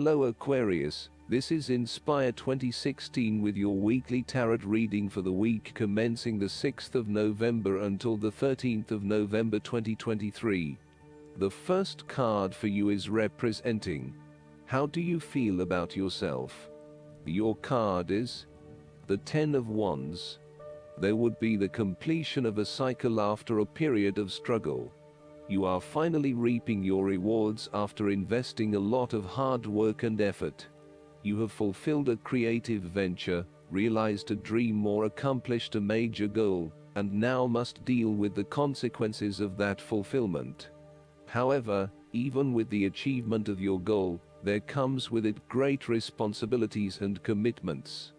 Hello Aquarius, this is Inspire 2016 with your weekly tarot reading for the week commencing the 6th of November until the 13th of November 2023. The first card for you is representing, how do you feel about yourself? Your card is the Ten of Wands. There would be the completion of a cycle after a period of struggle. You are finally reaping your rewards after investing a lot of hard work and effort. You have fulfilled a creative venture, realized a dream or accomplished a major goal, and now must deal with the consequences of that fulfillment. However, even with the achievement of your goal, there comes with it great responsibilities and commitments.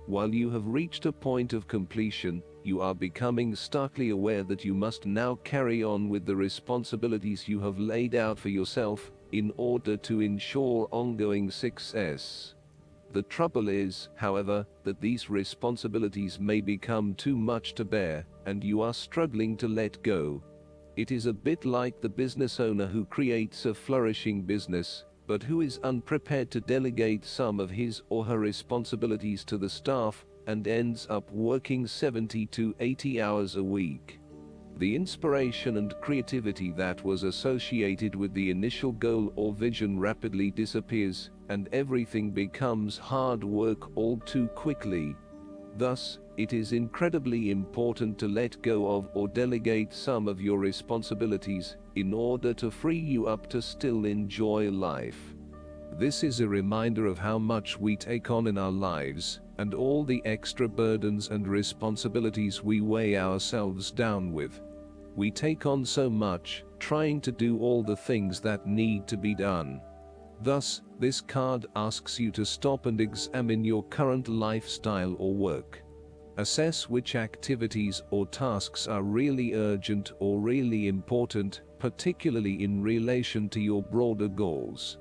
While you have reached a point of completion, you are becoming starkly aware that you must now carry on with the responsibilities you have laid out for yourself in order to ensure ongoing success. The trouble is, however, that these responsibilities may become too much to bear, and you are struggling to let go. It is a bit like the business owner who creates a flourishing business, but who is unprepared to delegate some of his or her responsibilities to the staff, and ends up working 70 to 80 hours a week. The inspiration and creativity that was associated with the initial goal or vision rapidly disappears, and everything becomes hard work all too quickly. Thus, it is incredibly important to let go of or delegate some of your responsibilities in order to free you up to still enjoy life. This is a reminder of how much we take on in our lives, and all the extra burdens and responsibilities we weigh ourselves down with. We take on so much, trying to do all the things that need to be done. Thus, this card asks you to stop and examine your current lifestyle or work. Assess which activities or tasks are really urgent or really important, particularly in relation to your broader goals.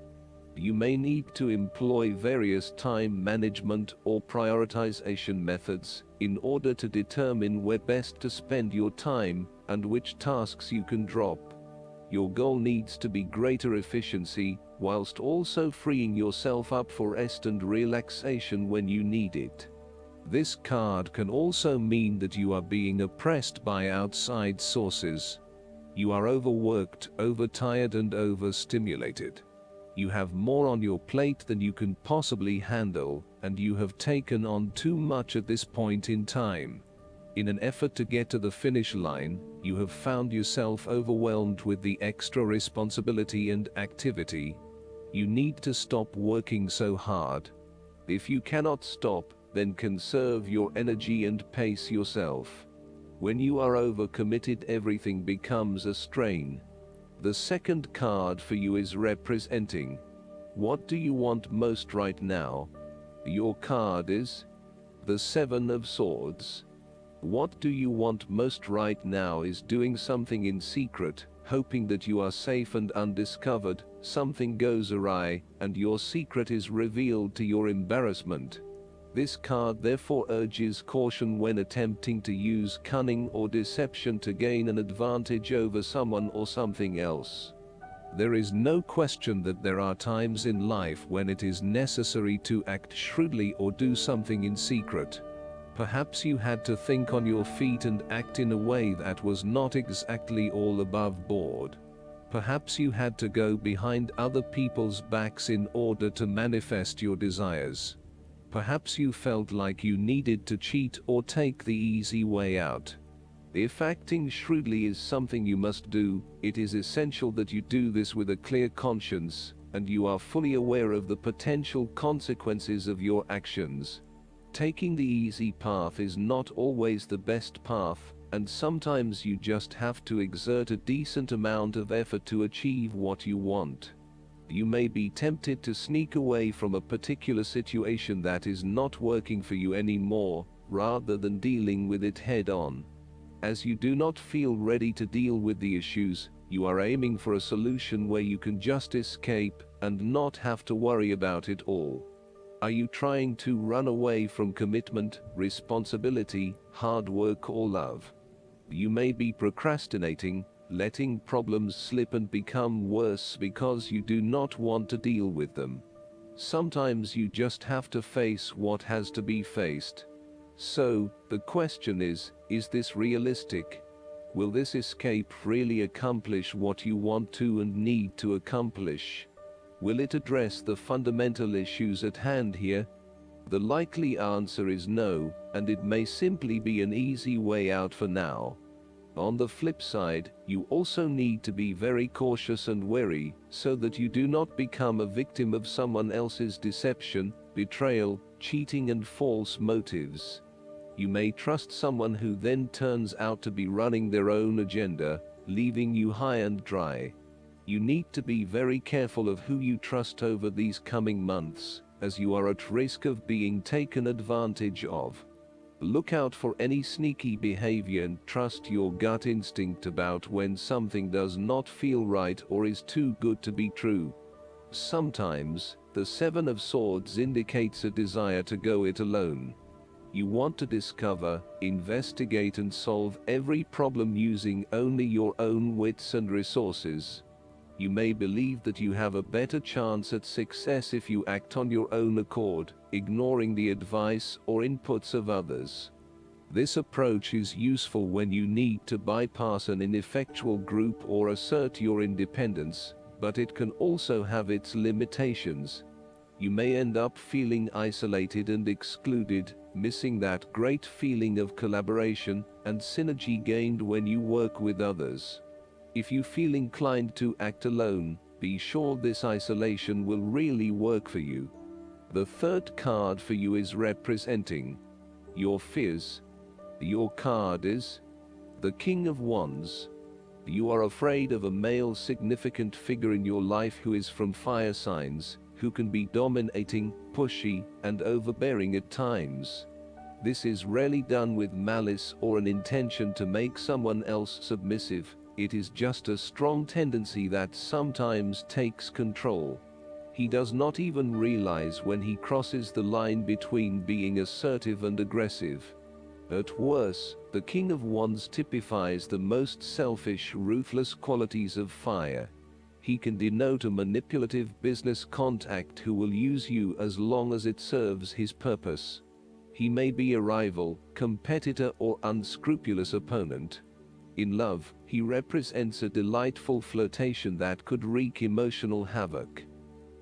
You may need to employ various time management or prioritization methods in order to determine where best to spend your time and which tasks you can drop. Your goal needs to be greater efficiency, whilst also freeing yourself up for rest and relaxation when you need it. This card can also mean that you are being oppressed by outside sources. You are overworked, overtired, and overstimulated. You have more on your plate than you can possibly handle, and you have taken on too much at this point in time. In an effort to get to the finish line, you have found yourself overwhelmed with the extra responsibility and activity. You need to stop working so hard. If you cannot stop, then conserve your energy and pace yourself. When you are overcommitted, everything becomes a strain. The second card for you is representing, what do you want most right now? Your card is the Seven of Swords. What do you want most right now is doing something in secret, hoping that you are safe and undiscovered. Something goes awry, and your secret is revealed to your embarrassment. This card therefore urges caution when attempting to use cunning or deception to gain an advantage over someone or something else. There is no question that there are times in life when it is necessary to act shrewdly or do something in secret. Perhaps you had to think on your feet and act in a way that was not exactly all above board. Perhaps you had to go behind other people's backs in order to manifest your desires. Perhaps you felt like you needed to cheat or take the easy way out. If acting shrewdly is something you must do, it is essential that you do this with a clear conscience, and you are fully aware of the potential consequences of your actions. Taking the easy path is not always the best path, and sometimes you just have to exert a decent amount of effort to achieve what you want. You may be tempted to sneak away from a particular situation that is not working for you anymore, rather than dealing with it head-on. As you do not feel ready to deal with the issues, you are aiming for a solution where you can just escape and not have to worry about it all. Are you trying to run away from commitment, responsibility, hard work, or love? You may be procrastinating, letting problems slip and become worse because you do not want to deal with them. Sometimes you just have to face what has to be faced. So, the question is this realistic? Will this escape really accomplish what you want to and need to accomplish? Will it address the fundamental issues at hand here? The likely answer is no, and it may simply be an easy way out for now. On the flip side, you also need to be very cautious and wary, so that you do not become a victim of someone else's deception, betrayal, cheating and false motives. You may trust someone who then turns out to be running their own agenda, leaving you high and dry. You need to be very careful of who you trust over these coming months, as you are at risk of being taken advantage of. Look out for any sneaky behavior and trust your gut instinct about when something does not feel right or is too good to be true. Sometimes, the Seven of Swords indicates a desire to go it alone. You want to discover, investigate and solve every problem using only your own wits and resources. You may believe that you have a better chance at success if you act on your own accord, ignoring the advice or inputs of others. This approach is useful when you need to bypass an ineffectual group or assert your independence, but it can also have its limitations. You may end up feeling isolated and excluded, missing that great feeling of collaboration and synergy gained when you work with others. If you feel inclined to act alone, be sure this isolation will really work for you. The third card for you is representing your fears. Your card is the King of Wands. You are afraid of a male significant figure in your life who is from fire signs, who can be dominating, pushy, and overbearing at times. This is rarely done with malice or an intention to make someone else submissive. It is just a strong tendency that sometimes takes control. He does not even realize when he crosses the line between being assertive and aggressive. At worst, the King of Wands typifies the most selfish, ruthless qualities of fire. He can denote a manipulative business contact who will use you as long as it serves his purpose. He may be a rival, competitor or unscrupulous opponent. In love, he represents a delightful flirtation that could wreak emotional havoc.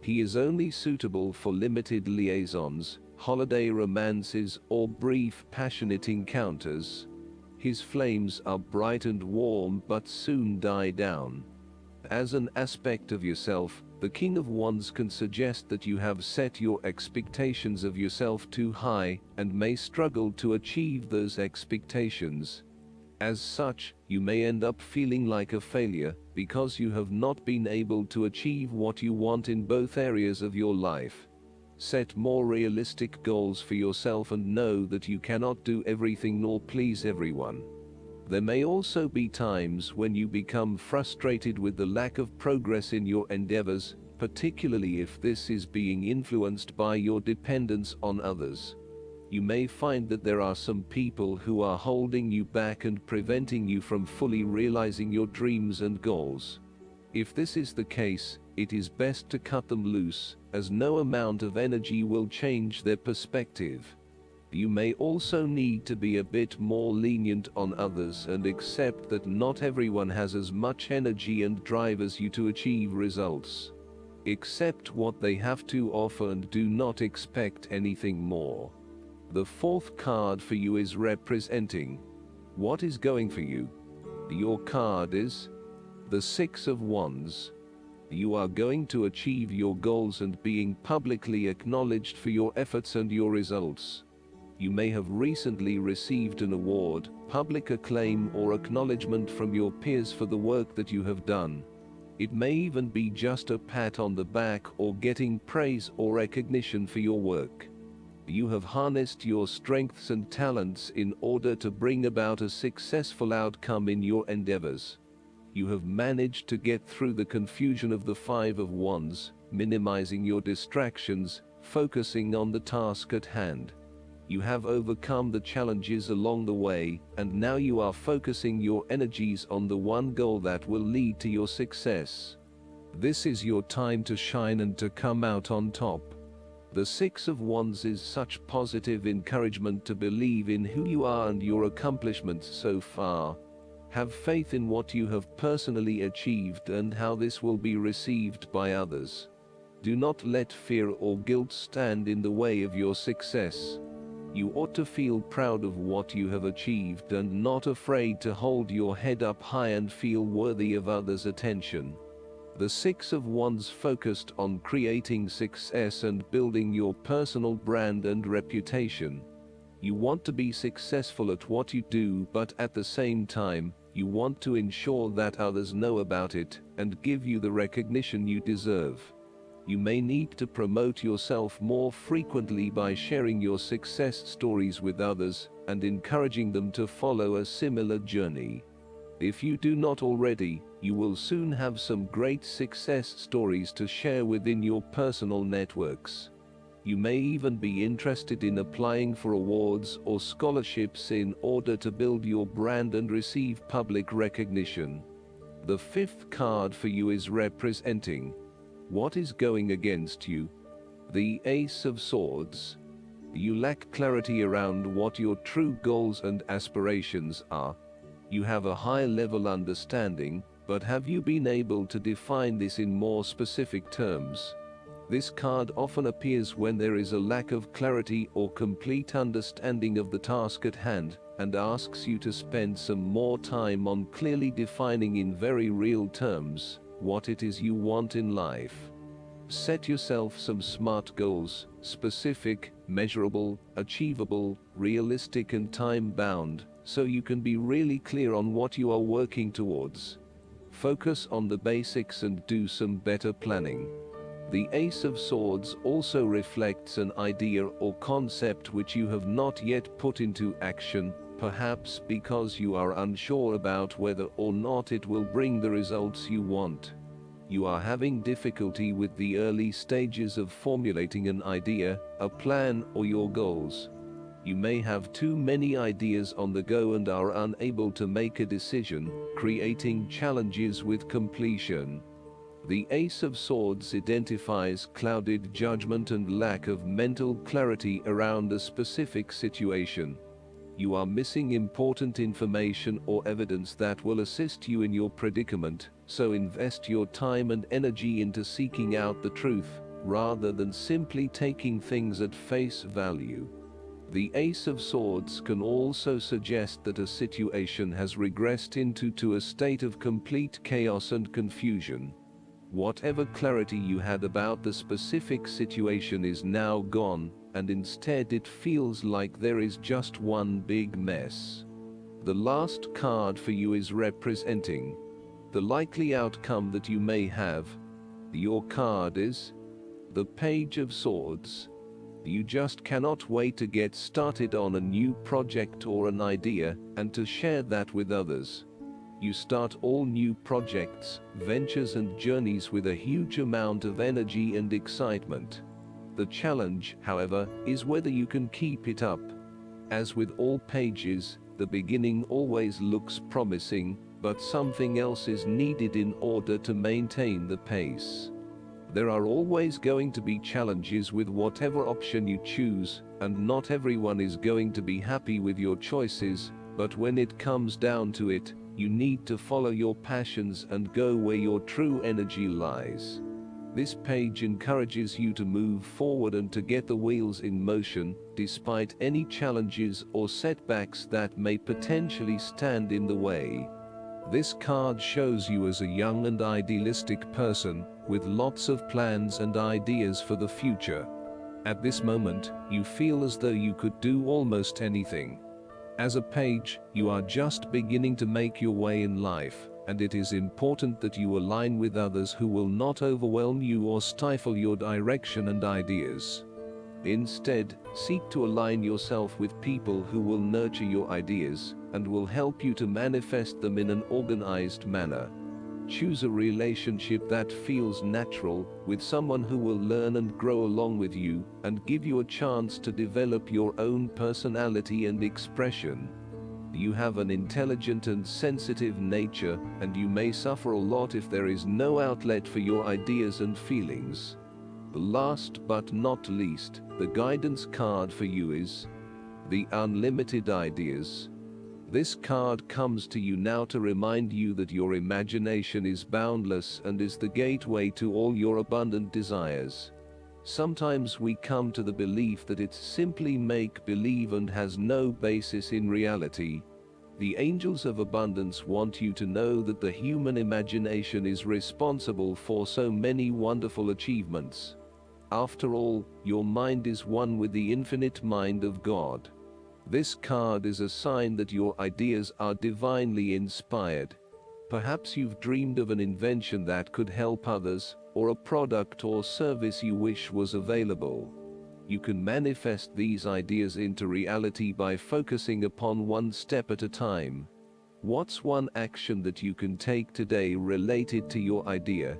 He is only suitable for limited liaisons, holiday romances, or brief, passionate encounters. His flames are bright and warm but soon die down. As an aspect of yourself, the King of Wands can suggest that you have set your expectations of yourself too high and may struggle to achieve those expectations. As such, you may end up feeling like a failure because you have not been able to achieve what you want in both areas of your life. Set more realistic goals for yourself and know that you cannot do everything nor please everyone. There may also be times when you become frustrated with the lack of progress in your endeavors, particularly if this is being influenced by your dependence on others. You may find that there are some people who are holding you back and preventing you from fully realizing your dreams and goals. If this is the case, it is best to cut them loose, as no amount of energy will change their perspective. You may also need to be a bit more lenient on others and accept that not everyone has as much energy and drive as you to achieve results. Accept what they have to offer and do not expect anything more. The fourth card for you is representing what is going for you. Your card is the Six of Wands. You are going to achieve your goals and being publicly acknowledged for your efforts and your results. You may have recently received an award, public acclaim or acknowledgement from your peers for the work that you have done. It may even be just a pat on the back or getting praise or recognition for your work. You have harnessed your strengths and talents in order to bring about a successful outcome in your endeavors. You have managed to get through the confusion of the Five of Wands, minimizing your distractions, focusing on the task at hand. You have overcome the challenges along the way, and now you are focusing your energies on the one goal that will lead to your success. This is your time to shine and to come out on top. The Six of Wands is such positive encouragement to believe in who you are and your accomplishments so far. Have faith in what you have personally achieved and how this will be received by others. Do not let fear or guilt stand in the way of your success. You ought to feel proud of what you have achieved and not afraid to hold your head up high and feel worthy of others' attention. The Six of Wands focused on creating success and building your personal brand and reputation. You want to be successful at what you do, but at the same time, you want to ensure that others know about it and give you the recognition you deserve. You may need to promote yourself more frequently by sharing your success stories with others and encouraging them to follow a similar journey. If you do not already, you will soon have some great success stories to share within your personal networks. You may even be interested in applying for awards or scholarships in order to build your brand and receive public recognition. The fifth card for you is representing what is going against you. The Ace of Swords. You lack clarity around what your true goals and aspirations are. You have a high-level understanding, but have you been able to define this in more specific terms? This card often appears when there is a lack of clarity or complete understanding of the task at hand, and asks you to spend some more time on clearly defining in very real terms what it is you want in life. Set yourself some SMART goals: specific, measurable, achievable, realistic and time-bound, so you can be really clear on what you are working towards. Focus on the basics and do some better planning. The Ace of Swords also reflects an idea or concept which you have not yet put into action, perhaps because you are unsure about whether or not it will bring the results you want. You are having difficulty with the early stages of formulating an idea, a plan, or your goals. You may have too many ideas on the go and are unable to make a decision, creating challenges with completion. The Ace of Swords identifies clouded judgment and lack of mental clarity around a specific situation. You are missing important information or evidence that will assist you in your predicament, so invest your time and energy into seeking out the truth, rather than simply taking things at face value. The Ace of Swords can also suggest that a situation has regressed into a state of complete chaos and confusion. Whatever clarity you had about the specific situation is now gone, and instead it feels like there is just one big mess. The last card for you is representing the likely outcome that you may have. Your card is the Page of Swords. You just cannot wait to get started on a new project or an idea, and to share that with others. You start all new projects, ventures and journeys with a huge amount of energy and excitement. The challenge, however, is whether you can keep it up. As with all pages, the beginning always looks promising, but something else is needed in order to maintain the pace. There are always going to be challenges with whatever option you choose, and not everyone is going to be happy with your choices, but when it comes down to it, you need to follow your passions and go where your true energy lies. This page encourages you to move forward and to get the wheels in motion, despite any challenges or setbacks that may potentially stand in the way. This card shows you as a young and idealistic person, with lots of plans and ideas for the future. At this moment, you feel as though you could do almost anything. As a page, you are just beginning to make your way in life, and it is important that you align with others who will not overwhelm you or stifle your direction and ideas. Instead, seek to align yourself with people who will nurture your ideas and will help you to manifest them in an organized manner. Choose a relationship that feels natural, with someone who will learn and grow along with you, and give you a chance to develop your own personality and expression. You have an intelligent and sensitive nature, and you may suffer a lot if there is no outlet for your ideas and feelings. Last but not least, the guidance card for you is the Unlimited Ideas. This card comes to you now to remind you that your imagination is boundless and is the gateway to all your abundant desires. Sometimes we come to the belief that it's simply make-believe and has no basis in reality. The angels of abundance want you to know that the human imagination is responsible for so many wonderful achievements. After all, your mind is one with the infinite mind of God. This card is a sign that your ideas are divinely inspired. Perhaps you've dreamed of an invention that could help others, or a product or service you wish was available. You can manifest these ideas into reality by focusing upon one step at a time. What's one action that you can take today related to your idea?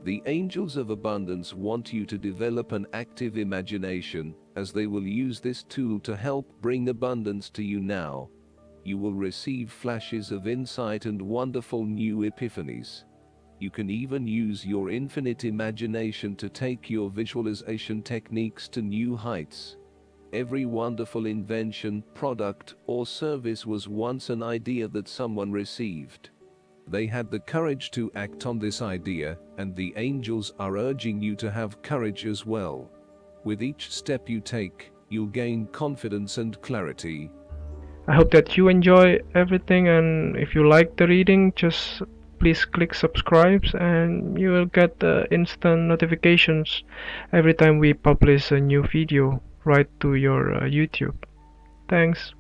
The angels of abundance want you to develop an active imagination, as they will use this tool to help bring abundance to you now. You will receive flashes of insight and wonderful new epiphanies. You can even use your infinite imagination to take your visualization techniques to new heights. Every wonderful invention, product, or service was once an idea that someone received. They had the courage to act on this idea, and the angels are urging you to have courage as well. With each step you take, you'll gain confidence and clarity. I hope that you enjoy everything, and if you like the reading, just please click subscribe and you will get instant notifications every time we publish a new video right to your YouTube. Thanks.